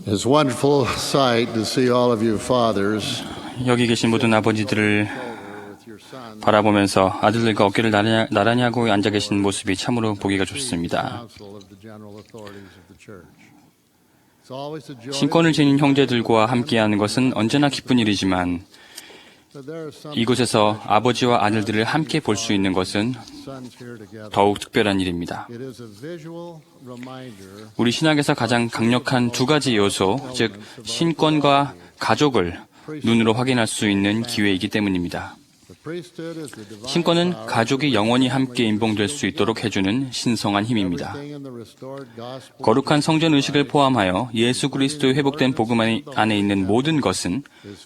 It's a wonderful sight to see all of you fathers 여기 계신 모든 아버지들을 with your sons 바라보면서 아들들과 어깨를 나란히 하고 앉아 계신 모습이 참으로 보기가 좋습니다. counsel of the general authorities of the church. It's always a joy 신권을 지닌 형제들과 함께하는 것은 언제나 기쁜 일이지만 that there are some 이곳에서 아버지와 아들들을 함께 볼 수 있는 것은 sons here together. 더욱 특별한 일입니다. It is a visual reminder 우리 신학에서 가장 강력한 두 가지 요소, 즉 신권과 가족을 눈으로 확인할 수 있는 기회이기 때문입니다. the priesthood is the divine 신권은 가족이 영원히 함께 인봉될 수 있도록 해주는 신성한 힘입니다. thing in the restored gospel. 거룩한 성전 의식을 포함하여 예수 그리스도의 회복된 복음 안에 있는 모든 것은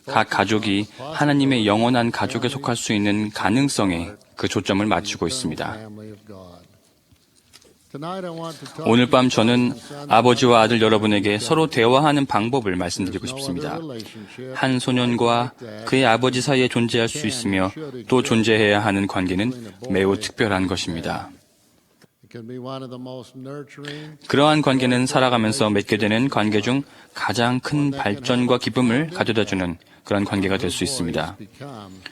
각 가족이 하나님의 영원한 가족에 속할 수 있는 가능성에 그 초점을 맞추고 있습니다. Family of God. Tonight I want to talk 오늘 밤 저는 아버지와 아들 여러분에게 서로 대화하는 방법을 말씀드리고 no other 싶습니다. relationship 한 소년과 그의 아버지 사이에 존재할 수 있으며 또 존재해야 하는 관계는 매우 특별한 것입니다. It can be one of the most nurturing 그러한 관계는 살아가면서 맺게 되는 관계 중 가장 큰 발전과 기쁨을 가져다주는 그런 관계가 될 수 있습니다. become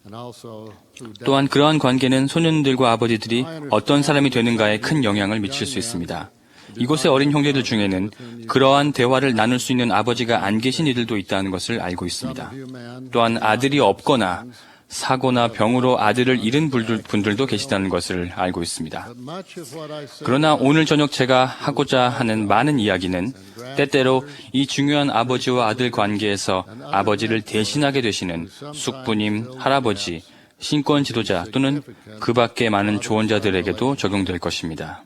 and also through 또한 그러한 관계는 소년들과 아버지들이 어떤 사람이 되는가에 큰 영향을 미칠 수 있습니다. 이곳의 어린 형제들 중에는 그러한 대화를 나눌 수 있는 아버지가 안 계신 이들도 있다는 것을 알고 있습니다. human 또한 아들이 없거나 사고나 병으로 아들을 잃은 분들도 계시다는 것을 알고 있습니다. much of what I say 그러나 오늘 저녁 제가 하고자 하는 많은 이야기는 때때로 이 중요한 아버지와 아들 관계에서 아버지를 대신하게 되시는 숙부님, 할아버지, 신권 지도자 또는 그 밖의 많은 조언자들에게도 적용될 것입니다.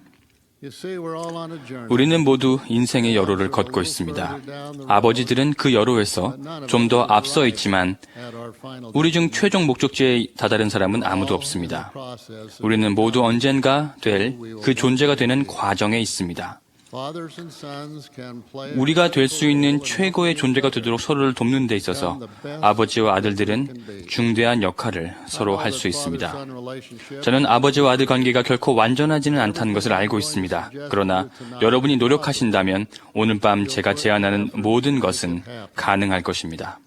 you see we're all on a journey. 우리는 모두 인생의 여로를 걷고 있습니다. 아버지들은 그 여로에서 좀 더 앞서 있지만 At our final 우리 중 최종 목적지에 다다른 사람은 아무도 없습니다. process, 우리는 모두 언젠가 될 그 존재가 되는 과정에 있습니다. fathers and sons can play 우리가 될 수 있는 최고의 존재가 되도록 서로를 돕는 데 있어서 아버지와 아들들은 중대한 역할을 서로 할 수 있습니다. son relationship. 저는 아버지와 아들 관계가 결코 완전하지는 않다는 것을 알고 있습니다. 그러나 여러분이 노력하신다면 오늘 밤 제가 제안하는 모든 것은 가능할 것입니다.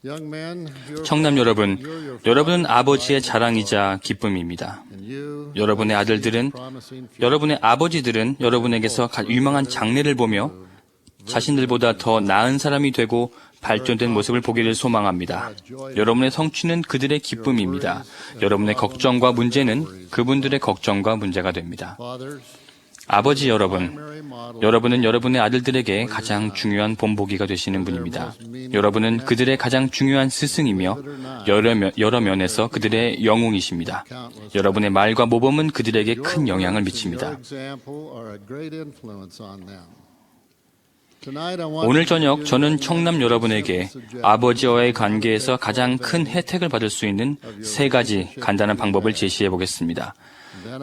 Young men, your 청남 여러분, 여러분은 아버지의 자랑이자 기쁨입니다. and you, 여러분의 아들들은, promising 여러분의 아버지들은 여러분에게서 유망한 장래를 보며 자신들보다 더 나은 사람이 되고 발전된 모습을 보기를 소망합니다. 여러분의 성취는 그들의 기쁨입니다. 여러분의 걱정과 문제는 그분들의 걱정과 문제가 됩니다. fathers, 아버지 여러분, primary model 여러분은 여러분의 아들들에게 가장 중요한 본보기가 되시는 분입니다. 여러분은 그들의 가장 중요한 스승이며 여러 면에서 그들의 영웅이십니다. 여러분의 말과 모범은 그들에게 큰 영향을 your 미칩니다. example are a great influence on them. Tonight I want 오늘 저녁 저는 청남 여러분에게 아버지와의 관계에서 가장 큰 혜택을 받을 수 있는 세 가지 간단한 방법을 제시해 보겠습니다.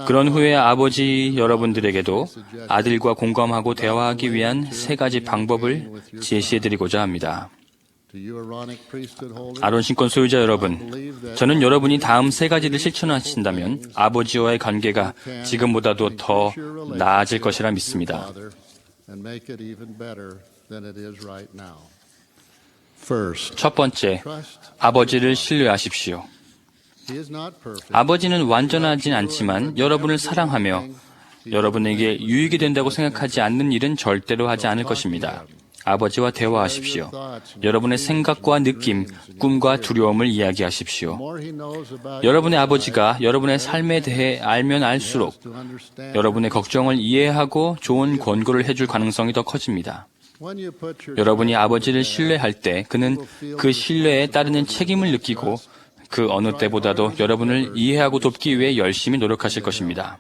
그런 후에 아버지 여러분들에게도 아들과 공감하고 대화하기 위한 세 가지 방법을 제시해 드리고자 합니다. to you Aaronic priesthood holders. 아론 신권 소유자 여러분, 저는 여러분이 다음 세 가지를 실천하신다면 아버지와의 관계가 지금보다도 더 나아질 것이라 믿습니다. And make it even better than it is right now. First, 첫 번째, trust. 아버지를 신뢰하십시오. He is not perfect. 아버지는 완전하진 않지만 여러분을 사랑하며 여러분에게 유익이 된다고 생각하지 않는 일은 절대로 하지 않을 것입니다. 아버지와 대화하십시오. 여러분의 생각과 느낌, 꿈과 두려움을 이야기하십시오. More he knows about 여러분의 아버지가 여러분의 삶에 대해 알면 알수록 to understand. 여러분의 걱정을 이해하고 좋은 권고를 해줄 가능성이 더 커집니다. When you put your 여러분이 아버지를 신뢰할 때 그는 그 신뢰에 따르는 책임을 느끼고 그 어느 때보다도 여러분을 이해하고 돕기 위해 열심히 노력하실 것입니다.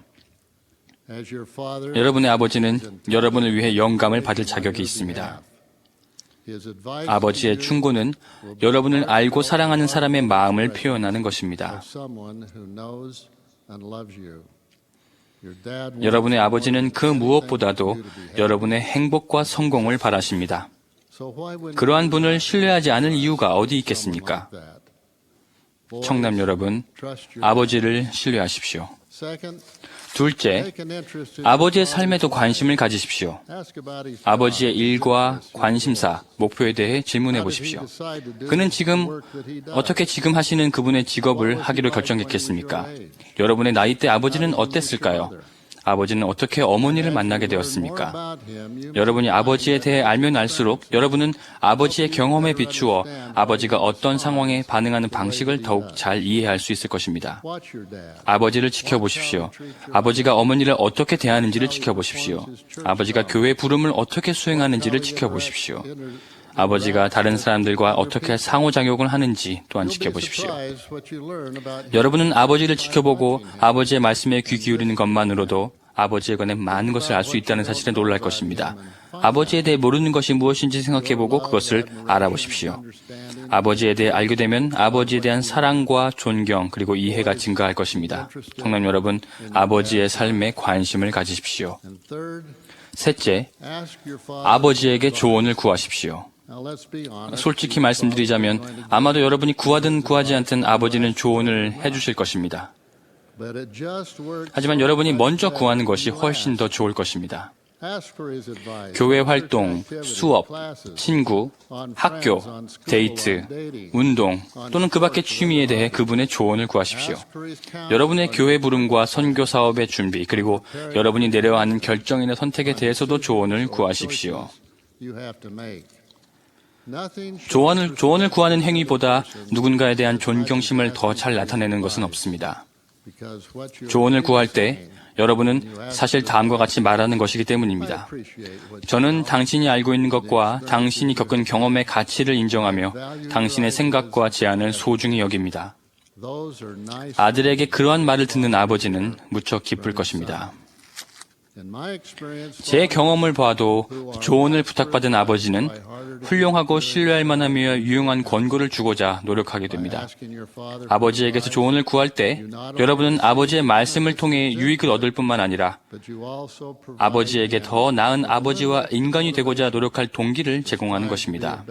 as your father, 여러분의 아버지는 여러분을 위해 영감을 받을 자격이 있습니다. his advice 아버지의 충고는 여러분을 알고 사랑하는 사람의 마음을 표현하는 것입니다. to someone who knows and loves you. Your dad wants 여러분의 아버지는 그 무엇보다도 여러분의 행복과 성공을 바라십니다. so why wouldn't 그러한 분을 신뢰하지 않을 이유가 어디 있겠습니까? that? 청남 여러분, Trust your 아버지를 신뢰하십시오. second, 둘째, 아버지의 삶에도 관심을 가지십시오. 아버지의 일과 관심사, 목표에 대해 질문해 보십시오. 그는 어떻게 지금 하시는 그분의 직업을 하기로 결정했겠습니까? 여러분의 나이 때 아버지는 어땠을까요? 아버지는 어떻게 어머니를 만나게 되었습니까? 여러분이 아버지에 대해 알면 알수록 여러분은 아버지의 경험에 비추어 아버지가 어떤 상황에 반응하는 방식을 더욱 잘 이해할 수 있을 것입니다. 아버지를 지켜보십시오. 아버지가 어머니를 어떻게 대하는지를 지켜보십시오. 아버지가 교회 부름을 어떻게 수행하는지를 지켜보십시오. 아버지가 다른 사람들과 어떻게 상호작용을 하는지 또한 지켜보십시오. 여러분은 아버지를 지켜보고 아버지의 말씀에 귀 기울이는 것만으로도 아버지에 관해 많은 것을 알 수 있다는 사실에 놀랄 것입니다. 아버지에 대해 모르는 것이 무엇인지 생각해보고 그것을 알아보십시오. 아버지에 대해 알게 되면 아버지에 대한 사랑과 존경 그리고 이해가 증가할 것입니다. 성도 여러분, 아버지의 삶에 관심을 가지십시오. 셋째, 아버지에게 조언을 구하십시오. 솔직히 말씀드리자면 아마도 여러분이 구하든 구하지 않든 아버지는 조언을 해주실 것입니다. 하지만 여러분이 먼저 구하는 것이 훨씬 더 좋을 것입니다. 교회 활동, 수업, 친구, 학교, 데이트, 운동 또는 그 밖의 취미에 대해 그분의 조언을 구하십시오. 여러분의 교회 부름과 선교 사업의 준비 그리고 여러분이 내려야 하는 결정이나 선택에 대해서도 조언을 구하십시오. 조언을 구하는 행위보다 누군가에 대한 존경심을 더 잘 나타내는 것은 없습니다. 조언을 구할 때 여러분은 사실 다음과 같이 말하는 것이기 때문입니다. 저는 당신이 알고 있는 것과 당신이 겪은 경험의 가치를 인정하며 당신의 생각과 제안을 소중히 여깁니다. 아들에게 그러한 말을 듣는 아버지는 무척 기쁠 것입니다. 제 경험을 봐도 조언을 부탁받은 아버지는 훌륭하고 신뢰할 만하며 유용한 권고를 주고자 노력하게 됩니다. 아버지에게서 조언을 구할 때 여러분은 아버지의 말씀을 통해 유익을 얻을 뿐만 아니라 아버지에게 더 나은 아버지와 인간이 되고자 노력할 동기를 제공하는 것입니다.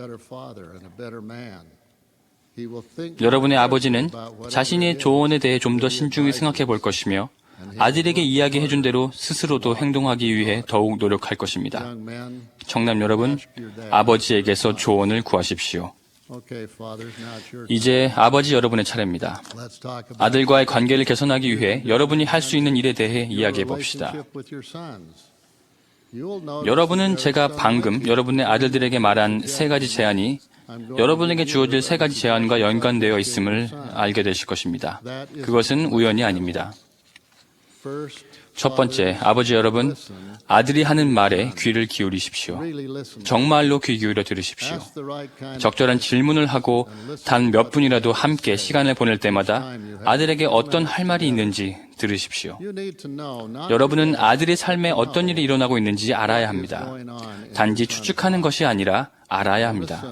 여러분의 아버지는 자신의 조언에 대해 좀 더 신중히 생각해 볼 것이며 아들에게 이야기해 준 대로 스스로도 행동하기 위해 더욱 노력할 것입니다. 청남 여러분, 아버지에게서 조언을 구하십시오. 이제 아버지 여러분의 차례입니다. 아들과의 관계를 개선하기 위해 여러분이 할 수 있는 일에 대해 이야기해 봅시다. 여러분은 제가 방금 여러분의 아들들에게 말한 3가지 제안이 여러분에게 주어질 3가지 제안과 연관되어 있음을 알게 되실 것입니다. 그것은 우연이 아닙니다. 첫 번째, 아버지 여러분, 아들이 하는 말에 귀를 기울이십시오. 정말로 귀 기울여 들으십시오. 적절한 질문을 하고 단 몇 분이라도 함께 시간을 보낼 때마다 아들에게 어떤 할 말이 있는지 들으십시오. 여러분은 아들의 삶에 어떤 일이 일어나고 있는지 알아야 합니다. 단지 추측하는 것이 아니라 알아야 합니다.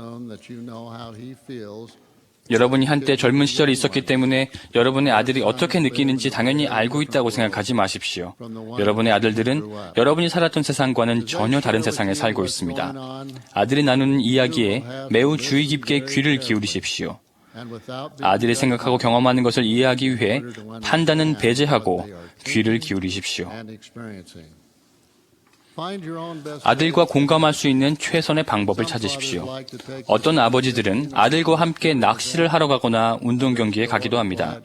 여러분이 한때 젊은 시절이 있었기 때문에 여러분의 아들이 어떻게 느끼는지 당연히 알고 있다고 생각하지 마십시오. 여러분의 아들들은 여러분이 살았던 세상과는 전혀 다른 세상에 살고 있습니다. 아들이 나누는 이야기에 매우 주의 깊게 귀를 기울이십시오. 아들이 생각하고 경험하는 것을 이해하기 위해 판단은 배제하고 귀를 기울이십시오. 아들과 공감할 수 있는 최선의 방법을 찾으십시오. 어떤 아버지들은 아들과 함께 낚시를 하러 가거나 운동 경기에 가기도 합니다.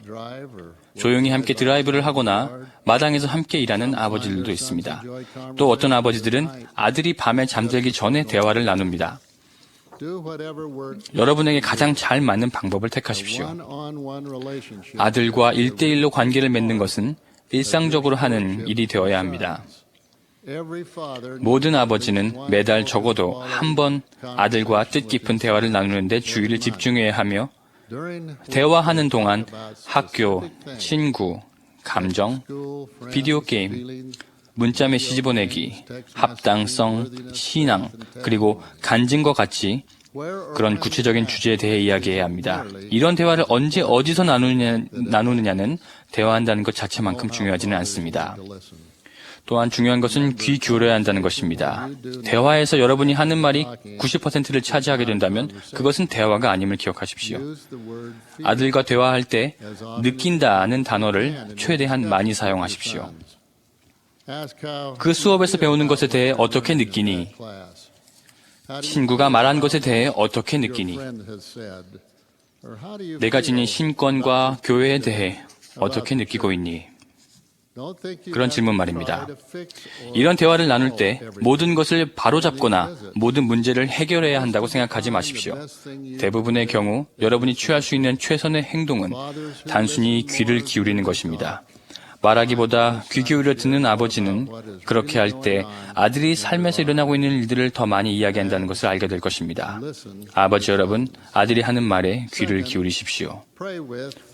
조용히 함께 드라이브를 하거나 마당에서 함께 일하는 아버지들도 있습니다. 또 어떤 아버지들은 아들이 밤에 잠들기 전에 대화를 나눕니다. 여러분에게 가장 잘 맞는 방법을 택하십시오. 아들과 1대1로 관계를 맺는 것은 일상적으로 하는 일이 되어야 합니다. 모든 아버지는 매달 적어도 한 번 아들과 뜻깊은 대화를 나누는데 주의를 집중해야 하며 대화하는 동안 학교, 친구, 감정, 비디오 게임, 문자 메시지 보내기, 합당성, 신앙, 그리고 간증과 같이 그런 구체적인 주제에 대해 이야기해야 합니다. 이런 대화를 언제 어디서 나누느냐는 대화한다는 것 자체만큼 중요하지는 않습니다. 또한 중요한 것은 귀 기울여야 한다는 것입니다. 대화에서 여러분이 하는 말이 90%를 차지하게 된다면 그것은 대화가 아님을 기억하십시오. 아들과 대화할 때 느낀다는 단어를 최대한 많이 사용하십시오. 그 수업에서 배우는 것에 대해 어떻게 느끼니? 친구가 말한 것에 대해 어떻게 느끼니? 내가 지닌 신권과 교회에 대해 어떻게 느끼고 있니? 그런 질문 말입니다. 이런 대화를 나눌 때 모든 것을 바로잡거나 모든 문제를 해결해야 한다고 생각하지 마십시오. 대부분의 경우 여러분이 취할 수 있는 최선의 행동은 단순히 귀를 기울이는 것입니다. 말하기보다 귀 기울여 듣는 아버지는 그렇게 할 때 아들이 삶에서 일어나고 있는 일들을 더 많이 이야기한다는 것을 알게 될 것입니다. 아버지 여러분, 아들이 하는 말에 귀를 기울이십시오.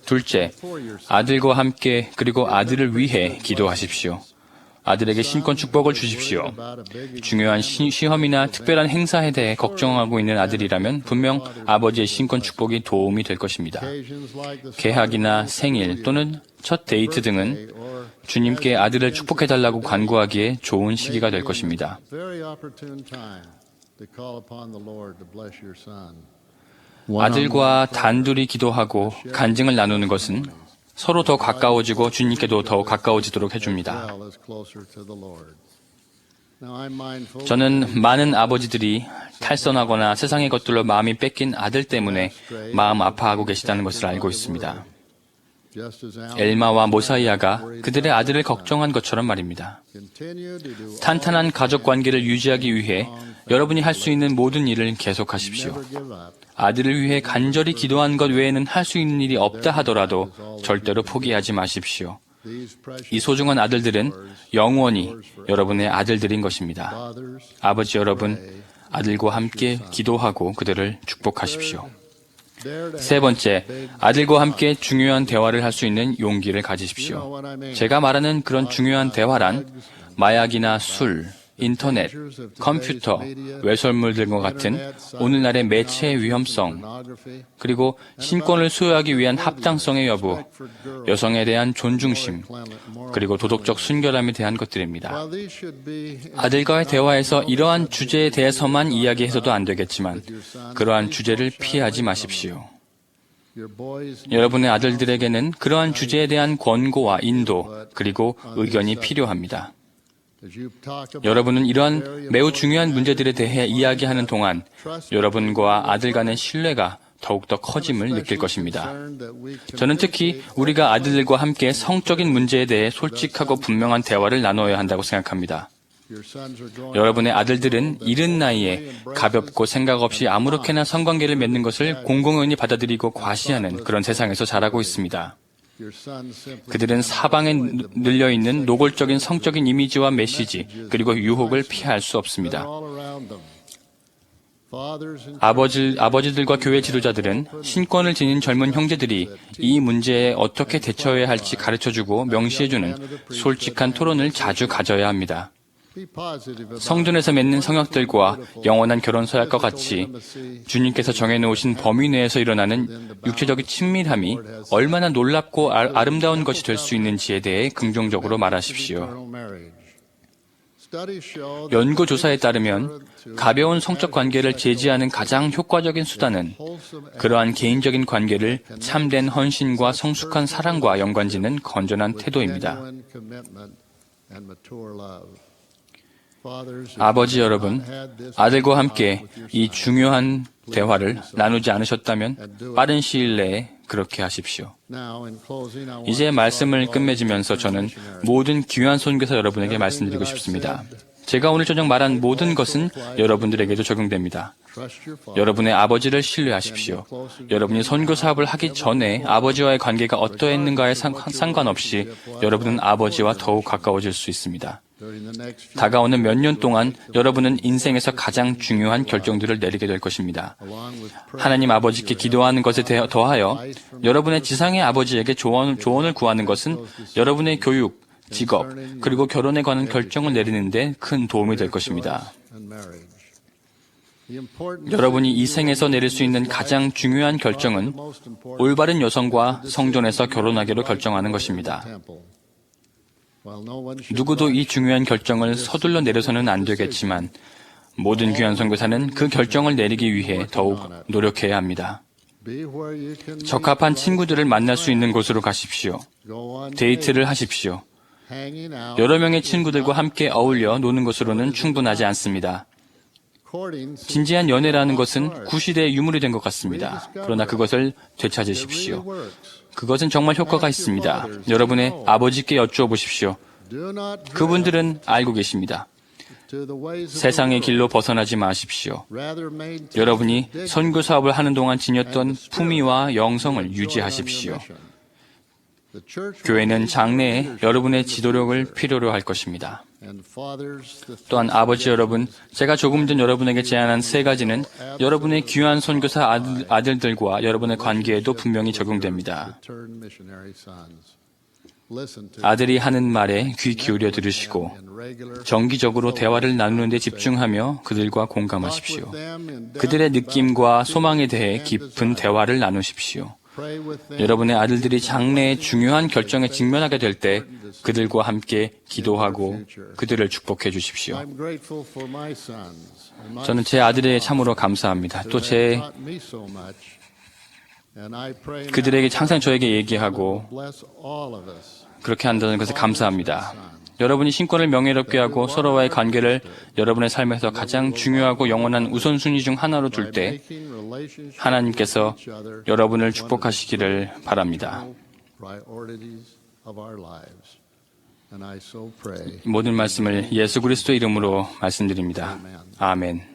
둘째, 아들과 함께 그리고 아들을 위해 기도하십시오. 아들에게 신권 축복을 주십시오. 중요한 시험이나 특별한 행사에 대해 걱정하고 있는 아들이라면 분명 아버지의 신권 축복이 도움이 될 것입니다. 개학이나 생일 또는 첫 데이트 등은 주님께 아들을 축복해달라고 간구하기에 좋은 시기가 될 것입니다. 아들과 단둘이 기도하고 간증을 나누는 것은 서로 더 가까워지고 주님께도 더 가까워지도록 해줍니다. 저는 많은 아버지들이 탈선하거나 세상의 것들로 마음이 뺏긴 아들 때문에 마음 아파하고 계시다는 것을 알고 있습니다. 엘마와 모사이아가 그들의 아들을 걱정한 것처럼 말입니다. 탄탄한 가족 관계를 유지하기 위해 여러분이 할 수 있는 모든 일을 계속하십시오. 아들을 위해 간절히 기도한 것 외에는 할 수 있는 일이 없다 하더라도 절대로 포기하지 마십시오. 이 소중한 아들들은 영원히 여러분의 아들들인 것입니다. 아버지 여러분, 아들과 함께 기도하고 그들을 축복하십시오. 세 번째, 아들과 함께 중요한 대화를 할 수 있는 용기를 가지십시오. 제가 말하는 그런 중요한 대화란 마약이나 술, 인터넷, 컴퓨터, 외설물 등과 같은 오늘날의 매체의 위험성, 그리고 신권을 수호하기 위한 합당성의 여부, 여성에 대한 존중심, 그리고 도덕적 순결함에 대한 것들입니다. 아들과의 대화에서 이러한 주제에 대해서만 이야기해서도 안 되겠지만 그러한 주제를 피하지 마십시오. 여러분의 아들들에게는 그러한 주제에 대한 권고와 인도, 그리고 의견이 필요합니다. 여러분은 이러한 매우 중요한 문제들에 대해 이야기하는 동안 여러분과 아들 간의 신뢰가 더욱더 커짐을 느낄 것입니다. 저는 특히 우리가 아들들과 함께 성적인 문제에 대해 솔직하고 분명한 대화를 나눠야 한다고 생각합니다. 여러분의 아들들은 이른 나이에 가볍고 생각 없이 아무렇게나 성관계를 맺는 것을 공공연히 받아들이고 과시하는 그런 세상에서 자라고 있습니다. 그들은 사방에 늘려있는 노골적인 성적인 이미지와 메시지, 그리고 유혹을 피할 수 없습니다. 아버지들과 교회 지도자들은 신권을 지닌 젊은 형제들이 이 문제에 어떻게 대처해야 할지 가르쳐주고 명시해주는 솔직한 토론을 자주 가져야 합니다. 성전에서 맺는 성역들과 영원한 결혼 서약과 같이 주님께서 정해놓으신 범위 내에서 일어나는 육체적인 친밀함이 얼마나 놀랍고 아름다운 것이 될 수 있는지에 대해 긍정적으로 말하십시오. 연구조사에 따르면 가벼운 성적 관계를 제지하는 가장 효과적인 수단은 그러한 개인적인 관계를 참된 헌신과 성숙한 사랑과 연관짓는 건전한 태도입니다. 아버지 여러분, 아들과 함께 이 중요한 대화를 나누지 않으셨다면 빠른 시일 내에 그렇게 하십시오. 이제 말씀을 끝맺으면서 저는 모든 귀한 선교사 여러분에게 말씀드리고 싶습니다. 제가 오늘 저녁 말한 모든 것은 여러분들에게도 적용됩니다. 여러분의 아버지를 신뢰하십시오. 여러분이 선교 사업을 하기 전에 아버지와의 관계가 어떠했는가에 상관없이 여러분은 아버지와 더욱 가까워질 수 있습니다. 다가오는 몇 년 동안 여러분은 인생에서 가장 중요한 결정들을 내리게 될 것입니다. 하나님 아버지께 기도하는 것에 더하여 여러분의 지상의 아버지에게 조언을 구하는 것은 여러분의 교육, 직업, 그리고 결혼에 관한 결정을 내리는 데 큰 도움이 될 것입니다. 여러분이 이 생에서 내릴 수 있는 가장 중요한 결정은 올바른 여성과 성전에서 결혼하기로 결정하는 것입니다. 누구도 이 중요한 결정을 서둘러 내려서는 안 되겠지만 모든 귀한 선교사는 그 결정을 내리기 위해 더욱 노력해야 합니다. 적합한 친구들을 만날 수 있는 곳으로 가십시오. 데이트를 하십시오. hanging out 여러 명의 친구들과 함께 어울려 노는 것으로는 충분하지 않습니다. 진지한 연애라는 것은 구시대의 유물이 된 것 같습니다. 그러나 그것을 되찾으십시오. 그것은 정말 효과가 있습니다. 여러분의 아버지께 여쭈어 보십시오. 그분들은 알고 계십니다. 세상의 길로 벗어나지 마십시오. 여러분이 선교 사업을 하는 동안 지녔던 품위와 영성을 유지하십시오. 교회는 장래에 여러분의 지도력을 필요로 할 것입니다. 또한 아버지 여러분, 제가 조금 전 여러분에게 제안한 3가지는 여러분의 귀한 선교사 아들들과 여러분의 관계에도 분명히 적용됩니다. 아들이 하는 말에 귀 기울여 들으시고 정기적으로 대화를 나누는 데 집중하며 그들과 공감하십시오. 그들의 느낌과 소망에 대해 깊은 대화를 나누십시오. 여러분의 아들들이 장래의 중요한 결정에 직면하게 될 때 그들과 함께 기도하고 그들을 축복해 주십시오. 저는 제 아들에게 참으로 감사합니다. 또 그들에게 항상 저에게 얘기하고 그렇게 한다는 것에 감사합니다. 여러분이 신권을 명예롭게 하고 서로와의 관계를 여러분의 삶에서 가장 중요하고 영원한 우선순위 중 하나로 둘 때 하나님께서 여러분을 축복하시기를 바랍니다. 모든 말씀을 예수 그리스도 이름으로 말씀드립니다. 아멘.